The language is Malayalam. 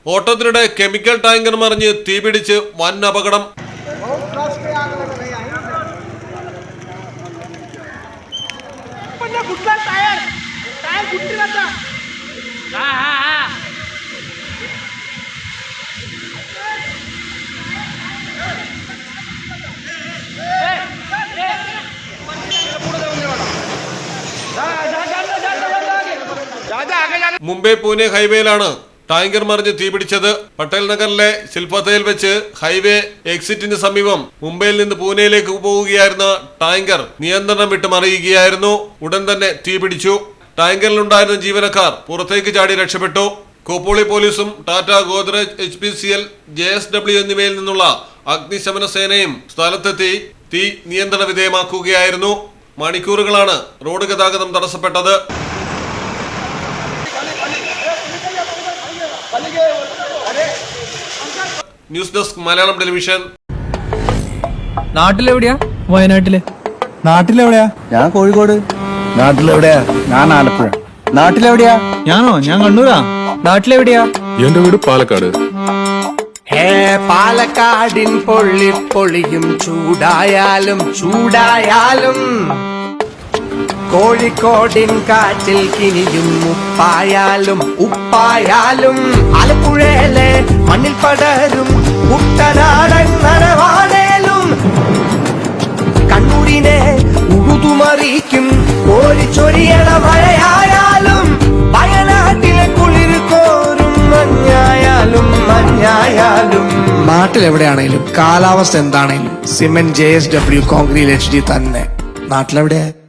ഓട്ടത്തിനിടെ കെമിക്കൽ ടാങ്കർ മറിഞ്ഞ് തീപിടിച്ച് വൻ അപകടം. മുംബൈ പൂനെ ഹൈവേയിലാണ് ടാങ്കർ മറിഞ്ഞ് തീപിടിച്ചത്. പട്ടേൽ നഗറിലെ ശില്പത്തയിൽ വെച്ച് ഹൈവേ എക്സിറ്റിന് സമീപം മുംബൈയിൽ നിന്ന് പൂനെയിലേക്ക് പോവുകയായിരുന്ന ടാങ്കർ നിയന്ത്രണം വിട്ട് മറിയുകയായിരുന്നു. ഉടൻ തന്നെ തീപിടിച്ചു. ടാങ്കറിലുണ്ടായിരുന്ന ജീവനക്കാർ പുറത്തേക്ക് ചാടി രക്ഷപ്പെട്ടു. കോപ്പോളി പോലീസും ടാറ്റ, ഗോദ്രേജ്, HPCL, JSW എന്നിവയിൽ നിന്നുള്ള അഗ്നിശമന സേനയും സ്ഥലത്തെത്തി തീ നിയന്ത്രണ വിധേയമാക്കുകയായിരുന്നു. മണിക്കൂറുകളാണ് റോഡ് ഗതാഗതം തടസ്സപ്പെട്ടത്. News desk Malayalam television. നാട്ടിലെവിടെയാ? വയനാട്ടില്. നാട്ടിലെവിടെയാ? ഞാൻ കോഴിക്കോട്. നാട്ടിലെവിടെയാ? ഞാൻ ആലപ്പുഴ. നാട്ടിലെവിടെയാ? ഞാനോ? ഞാൻ കണ്ണൂരാ. നാട്ടിലെവിടെയാ? എന്റെ വീട് പാലക്കാട്. പാലക്കാടിൻ പൊള്ളിപ്പൊളിയും ചൂടായാലും ചൂടായാലും കോഴിക്കോടിൻ കാറ്റിൽ കിനിയും ഉപ്പായാലും ഉപ്പായാലും ആലപ്പുഴയിലെ മണ്ണിൽ പടരും കുട്ടനാടൻ നനവാണേലും കണ്ണൂരിനെ ഉഴുതുമറിയിക്കും കോരിച്ചൊരിയണ മഴയായാലും വയനാട്ടിലെ കുളിർ കോരും മഞ്ഞായാലും മഞ്ഞായാലും നാട്ടിലെവിടെയാണേലും കാലാവസ്ഥ എന്താണേലും സിമെന്റ് JSW കോൺക്രീറ്റ് HD തന്നെ. നാട്ടിലെവിടെയാ?